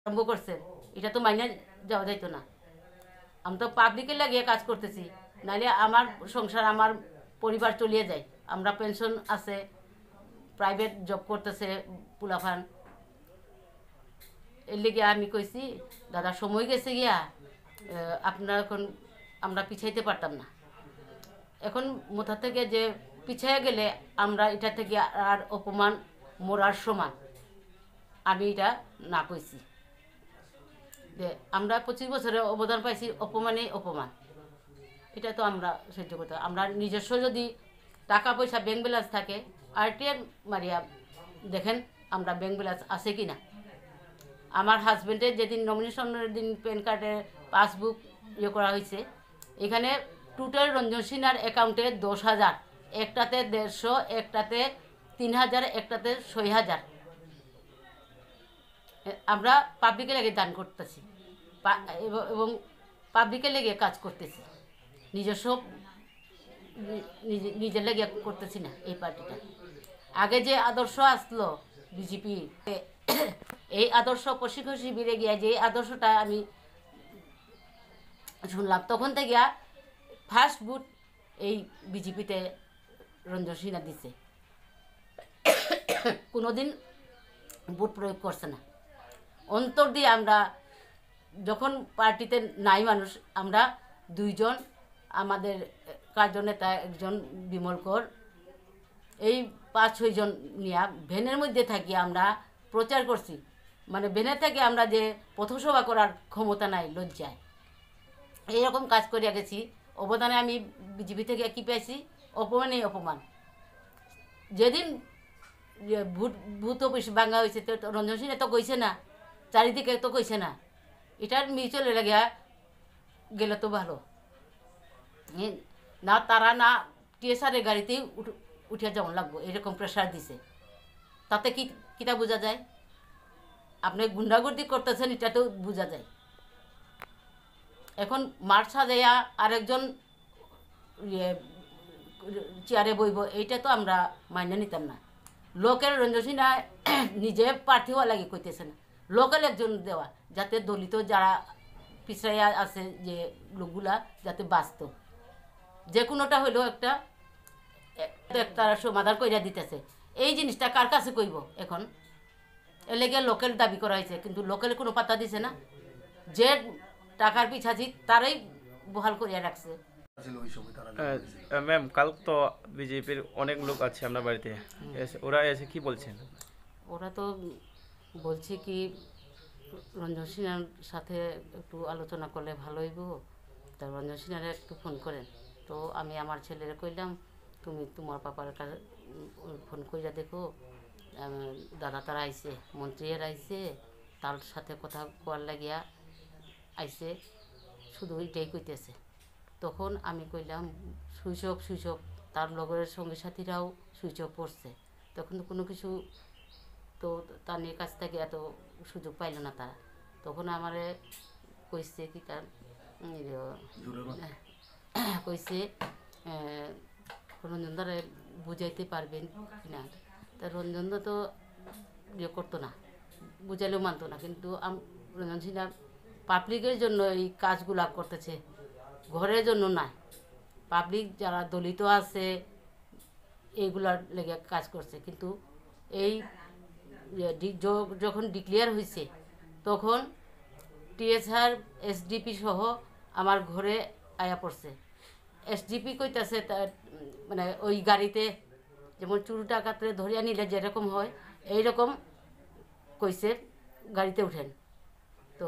আরম্ভ করছেন, এটা তো মাইনে যাওয়া যাইতো না। আমি তো পাবলিকের লাগিয়ে কাজ করতেছি, নাহলে আমার সংসার আমার পরিবার চলিয়ে যায়। আমরা পেনশন আছে, প্রাইভেট জব করতেছে পুলাফান। এর লেগে আমি কইছি দাদা সময় গেছে গিয়া, আপনার এখন আমরা পিছাইতে পারতাম না। এখন মোথা থেকে যে পিছিয়ে গেলে আমরা এটা থেকে আর অপমান মরার সমান, আমি এটা না কইছি যে আমরা 25 বছরে অবদান পাইছি, অপমানে অপমান, এটা তো আমরা সহ্য করতে। আমরা নিজস্ব যদি টাকা পয়সা ব্যাংক ব্যালেন্স থাকে, আরটিএম মারিয়া দেখেন আমরা ব্যাংক ব্যালেন্স আছে কি না। আমার হাজব্যান্ডের যেদিন নমিনেশনের দিন প্যান কার্ডের পাসবুক ইয়ে করা হয়েছে, এখানে টোটাল রঞ্জন সিনহার অ্যাকাউন্টে 10,000, একটাতে 150, একটাতে 3,000, একটাতে 6,000। আমরা পাবলিকের লেগে দান করতেছি এবং পাবলিকের লেগে কাজ করতেছি, নিজস্ব নিজের লেগে করতেছি না। এই পার্টিটা আগে যে আদর্শ আসলো বিজেপি, এই আদর্শ প্রশিক্ষণ শিবিরে গিয়ে যে আদর্শটা আমি শুনলাম, তখন থেকে ফার্স্ট ভোট এই বিজেপিতে রঞ্জন সিনহা দিছে, কোনোদিন ভোট প্রয়োগ করছে না। অন্তর দিয়ে আমরা যখন পার্টিতে নাই মানুষ, আমরা দুইজন, আমাদের কার্যনেতা একজন বিমল কর, এই 5-6 জন নিয়ে ভ্যানের মধ্যে থাকি আমরা প্রচার করছি। মানে ভ্যানে থেকে আমরা যে পথসভা করার ক্ষমতা নাই, লজ্জায় এইরকম কাজ করিয়া গেছি। অবদানে আমি বিজেপি থেকে কী পেয়েছি? অপমানেই অপমান। যেদিন ভূত অফিস ভাঙা হয়েছে, তো রঞ্জন সিংহ তো কইছে না, চারিদিকে তো কইছে না, এটার মিউচুয়াল লাগিয়া গেলে তো ভালো না। তারা না টিএসআরের গাড়িতেই উঠে যেমন লাগবো, এরকম প্রেশার দিছে। তাতে কি কিটা বোঝা যায়? আপনি গুন্ডাগুর্দি করতেছেন, এটা তো বোঝা যায়। এখন মাঠ সাজাইয়া আরেকজন চেয়ারে বইব, এইটা তো আমরা মাইনে নিতাম না। লোকের রঞ্জন সিনহা নিজে প্রার্থী হওয়া লাগে কইতেছে না, লোকাল একজন দেওয়া, যাতে দলিত যারা পিছাইয়া আছে যে লোকগুলা যাতে বাঁচত, যে কোনোটা হইলেও একটা সমাধান কইরা দিতেছে। এই জিনিসটা কার কাছে কইব এখন? এর লেগে লোকেল দাবি করা হয়েছে, কিন্তু লোকেল কোনো পাত্তা দিছে না। যে টাকার পিছাছি তারাই বহাল করিয়া রাখছে। ম্যাম, কাল তো বিজেপির অনেক লোক আছে আপনার বাড়িতে, ওরা এসে কি বলছেন? ওরা তো বলছে কি রঞ্জন সিনহার সাথে একটু আলোচনা করলে ভালো হইব, তা রঞ্জন সিনহারে একটু ফোন করেন। তো আমি আমার ছেলেরে কইলাম, তুমি তোমার পাপার কাছে ফোন কইরা দেখো, দাদা তারা আইছে, মন্ত্রীরা আইছে, তার সাথে কথা কোয়ার লাগিয়া আইছে, শুধু এটাই কইতেছে। তখন আমি কইলাম সুইচ অফ, তার লগের সঙ্গী সাথীরাও সুইচ অফ পড়ছে। তখন তো কোনো কিছু তো তার নিয়ে কাছ থেকে এত সুযোগ পাইল না তারা। তখন আমারে কইছে কি তার কইছে রঞ্জনদারে বুঝাইতে পারবেন কিনা। তা রঞ্জনদা তো ইয়ে করতো না, বুঝাইলেও মানতো না। কিন্তু রঞ্জন সিনহা পাবলিকের জন্য এই কাজগুলা করতেছে, ঘরের জন্য না। পাবলিক যারা দলিত আছে এইগুলার লেগে কাজ করছে। কিন্তু এই যখন ডিক্লেয়ার হয়েছে, তখন টিএসআর এসডিপি সহ আমার ঘরে আয়া পড়ছে। এসডিপি কইতাছে মানে ওই গাড়িতে যেমন চুরি ডাকাতে ধরিয়া নিলে যেরকম হয়, এইরকম কইছে গাড়িতে উঠেন। তো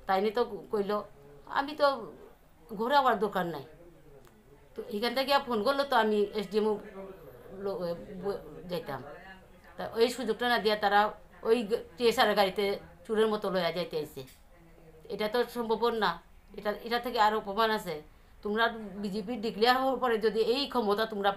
তাইনি তো কইল, আমি তো ঘরে আবার দরকার নাই। তো এখান থেকে ফোন করলো, তো আমি এসডিএমও যাইতাম। তা ওই সুযোগটা না দিয়া তারা ওই টিএসআর গাড়িতে চুরের মতো লইয়া যাইতে আইছে। এটা তো সম্ভব না। এটা থেকে আরও অপমান আছে। তোমরা বিজেপি ডিক্লেয়ার হওয়ার পরে যদি এই ক্ষমতা তোমরা,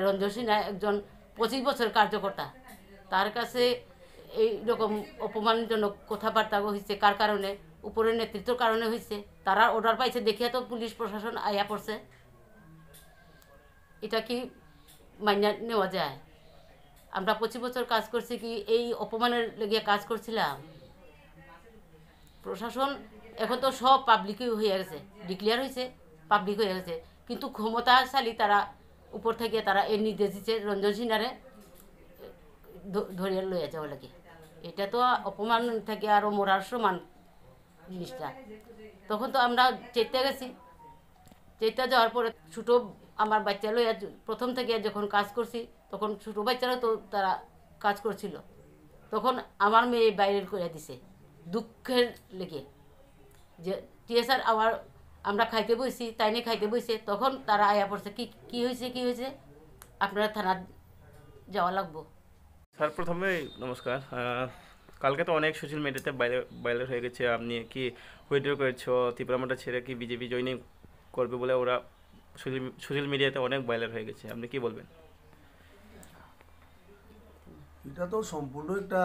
রঞ্জন সিনহা একজন 25 বছরের কার্যকর্তা, তার কাছে এইরকম অপমানজনক কথাবার্তা হয়েছে কার কারণে? উপরের নেতৃত্বের কারণে হয়েছে। তারা অর্ডার পাইছে দেখিয়া তো পুলিশ প্রশাসন আয়া পড়ছে। এটা কি মাইনা নেওয়া যায়? আমরা 25 বছর কাজ করছি, কি এই অপমানের লেগে কাজ করছিলাম? প্রশাসন এখন তো সব পাবলিকই হয়ে গেছে, ডিক্লেয়ার হয়েছে, পাবলিক হয়ে গেছে, কিন্তু ক্ষমতাশালী তারা উপর থেকে তারা এই নির্দেশ দিচ্ছে রঞ্জন সিনহারে ধরিয়ে লইয়া যাওয়া লাগে। এটা তো অপমান থেকে আরও মরার সমান জিনিসটা। তখন তো আমরা চেতে গেছি, চেতে যাওয়ার পরে ছোটো আমার বাচ্চা লইয়া প্রথম থেকে যখন কাজ করছি তখন ছোটো বাচ্চারাও তো তারা কাজ করছিল, তখন আমার মেয়ে বাইরে করে দিছে দুঃখের লেগে যে টিএসআর আমরা খাইতে বসছি, তাই নিয়ে খাইতে বসছে, তখন তারা আয়া পড়ছে কি হয়েছে আপনারা থানা যাওয়া লাগবো। স্যার প্রথমে নমস্কার। কালকে তো অনেক সোশ্যাল মিডিয়াতে ভাইরাল হয়ে গেছে, আপনি কি উইথড্র করেছো, ত্রিপুরামাটা ছেড়ে কি বিজেপি জয়েনিং করবে বলে ওরা সোশ্যাল মিডিয়াতে অনেক ভাইরাল হয়ে গেছে, আপনি কি বলবেন? এটা তো সম্পূর্ণ একটা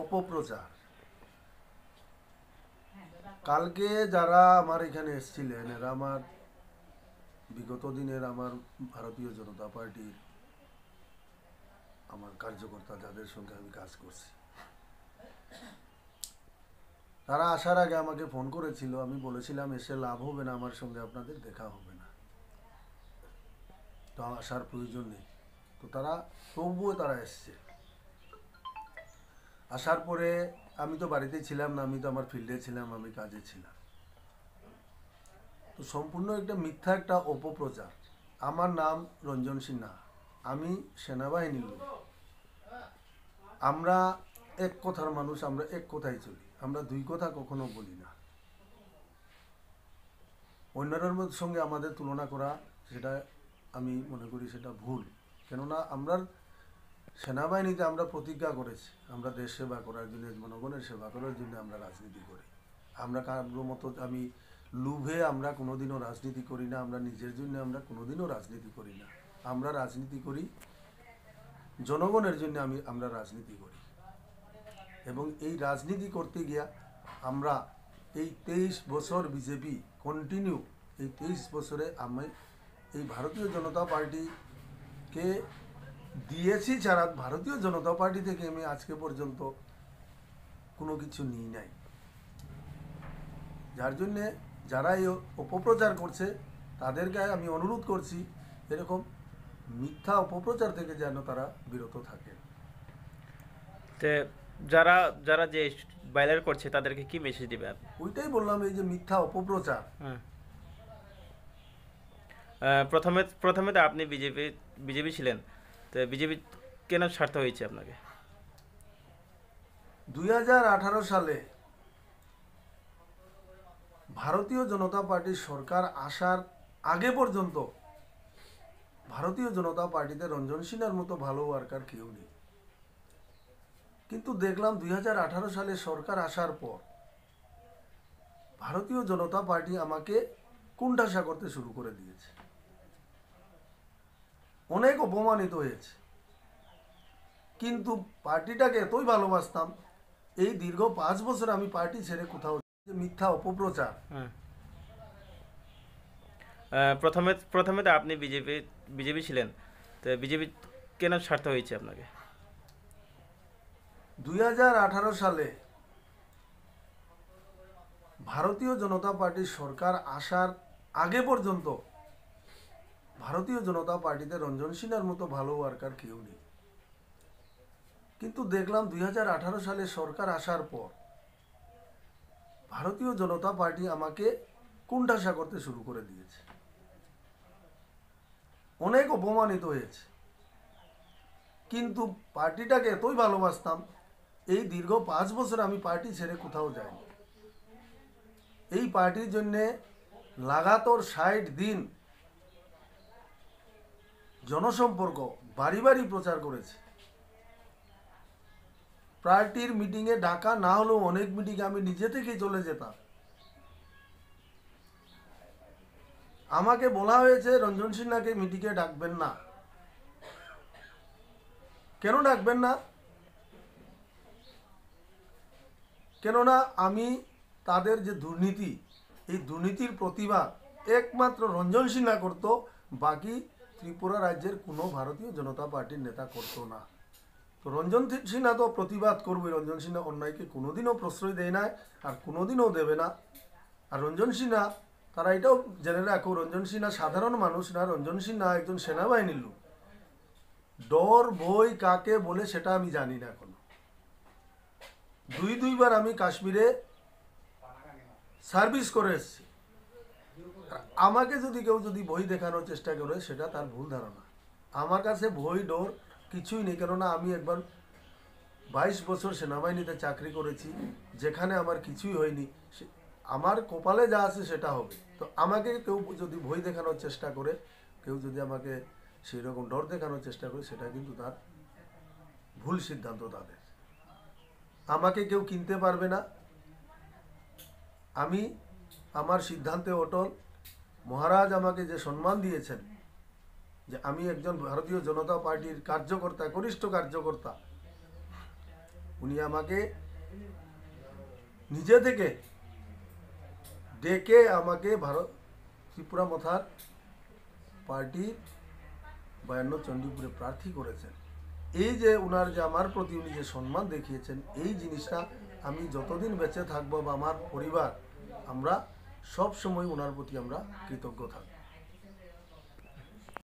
অপপ্রচার। কালকে যারা আমার এখানে এসেছিলেন এরা আমার বিগত দিনের আমার ভারতীয় জনতা পার্টির আমার কার্যকর্তা, যাদের সঙ্গে আমি কাজ করছি। তারা আসার আগে আমাকে ফোন করেছিল, আমি বলেছিলাম এসে লাভ হবে না, আমার সঙ্গে আপনাদের দেখা হবে না, তো আসার প্রয়োজন নেই। তো তারা তবুও তারা এসছে। আসার পরে আমি তো বাড়িতে ছিলাম না, আমি তো আমার ফিল্ডে ছিলাম, আমি কাজে ছিলাম। তো সম্পূর্ণ একটা মিথ্যা একটা অপপ্রচার। আমার নাম রঞ্জন সিনহা, আমি সেনাবাহিনীর লোক। আমরা এক কথার মানুষ, আমরা এক কথাই চলি, আমরা দুই কথা কখনো বলি না। অন্যের সঙ্গে আমাদের তুলনা করা, সেটা আমি মনে করি সেটা ভুল। কেননা আমরা সেনাবাহিনীতে আমরা প্রতিজ্ঞা করেছি আমরা দেশ সেবা করার জন্য, জনগণের সেবা করার জন্য আমরা রাজনীতি করি। আমরা কারোর মতো আমি লোভে আমরা কোনোদিনও রাজনীতি করি না, আমরা নিজের জন্য আমরা কোনোদিনও রাজনীতি করি না। আমরা রাজনীতি করি জনগণের জন্য, আমরা রাজনীতি করি। এবং এই রাজনীতি করতে গিয়া আমরা এই 23 বছর বিজেপি কন্টিনিউ, এই 23 বছরে আমি এই ভারতীয় জনতা পার্টিকে দিয়েছি ছাড়া ভারতীয় জনতা পার্টি থেকে আমি আজকে পর্যন্ত কোনো কিছু নিই নাই। যার জন্যে যারা এই অপপ্রচার করছে তাদেরকে আমি অনুরোধ করছি এরকম মিথ্যা অপপ্রচার থেকে যেন তারা বিরত থাকে। তো যারা যারা যে ভাইরাল করছে তাদেরকে কি মেসেজ দিবে আপনি? ওইটাই বললাম, এই যে মিথ্যা অপপ্রচার। হ্যাঁ, প্রথমে তো আপনি বিজেপি ছিলেন, তো বিজেপি কেন ছাড়তে হয়েছে আপনাকে? 2018 সালে ভারতীয় জনতা পার্টির সরকার আসার আগে পর্যন্ত ভারতীয় জনতা পার্টিতে রঞ্জন সিনহার মতো ভালো ওয়ার্কার কেউ নেই। কিন্তু দেখলাম 2018 সালে সরকার আসার পর ভারতীয় জনতা পার্টি আমাকে কুণ্ঠাসা করতে শুরু করে দিয়েছে, অনেক অপমানিত হয়েছে। কিন্তু পার্টিটাকে এতই ভালোবাসতাম, এই দীর্ঘ 5 বছর আমি পার্টি ছেড়ে কোথাও, মিথ্যা অপপ্রচার। হ্যাঁ, প্রথমে তো আপনি বিজেপি ছিলেন, তো বিজেপি কেন ছাড়তে হয়েছে আপনাকে? 2018 সালে ভারতীয় জনতা পার্টির সরকার আসার আগে পর্যন্ত ভারতীয় জনতা পার্টিতে রঞ্জন সিনহার মতো ভালো ওয়ার্কার কেউ নেই। কিন্তু দেখলাম 2018 সালে সরকার আসার পর ভারতীয় জনতা পার্টি আমাকে কুণ্ঠাসা করতে শুরু করে দিয়েছে, অনেক অপমানিত হয়েছে। কিন্তু পার্টিটাকে এতই ভালোবাসতাম, এই দীর্ঘ 5 বছর আমি পার্টি ছেড়ে কোথাও যাইনি। এই পার্টির জন্যে লাগাতার 60 দিন জনসম্পর্ক বাড়ি বাড়ি প্রচার করেছে। পার্টির মিটিংয়ে ডাকা না হলেও অনেক মিটিংয়ে আমি নিজে থেকেই চলে যেতাম। আমাকে বলা হয়েছে রঞ্জন সিনহাকে মিটিংয়ে ডাকবেন না। কেন ডাকবেন না? কেননা আমি তাদের যে দুর্নীতি, এই দুর্নীতির প্রতিবাদ একমাত্র রঞ্জন সিনহা করত, বাকি ত্রিপুরা রাজ্যের কোনো ভারতীয় জনতা পার্টির নেতা করত না। তো রঞ্জন সিনহা তো প্রতিবাদ করবে। রঞ্জন সিনহা অন্যায়কে কোনোদিনও প্রশ্রয় দেয় না আর কোনোদিনও দেবে না। আর রঞ্জন সিনহা, তারা এটাও জেনে রাখো, রঞ্জন সিনহা সাধারণ মানুষ না, রঞ্জন সিনহা একজন সেনাবাহিনীর লোক। ডর ভয় কাকে বলে সেটা আমি জানি না এখনো। দুইবার আমি কাশ্মীরে সার্ভিস করে এসেছি। আমাকে যদি কেউ ভয় দেখানোর চেষ্টা করে সেটা তার ভুল ধারণা। আমার কাছে ভয় ডর কিছুই নেই, কেননা আমি একবার 22 বছর সেনাবাহিনীতে চাকরি করেছি, যেখানে আমার কিছুই হয়নি। আমার কপালে যা আছে সেটা হবে। তো আমাকে কেউ যদি ভয় দেখানোর চেষ্টা করে, কেউ যদি আমাকে সেই রকম ডর দেখানোর চেষ্টা করে, সেটা কিন্তু তার ভুল সিদ্ধান্ত তাদের। আমাকে কেউ কিনতে পারবে না। আমি আমার সিদ্ধান্তে অটল। মহারাজ আমাকে যে সম্মান দিয়েছেন, যে আমি একজন ভারতীয় জনতা পার্টির কার্যকর্তা, কনিষ্ঠ কার্যকর্তা, উনি আমাকে নিজে থেকে ডেকে আমাকে ত্রিপুরা মথার পার্টি 52 চণ্ডীপুরে প্রার্থী করেছেন। এই যে উনার যে আমার প্রতি উনি যে সম্মান দেখিয়েছেন, এই জিনিসটা আমি যতদিন বেঁচে থাকবো বা আমার পরিবার, আমরা সব সময় ওনার প্রতি আমরা কৃতজ্ঞ থাকবো।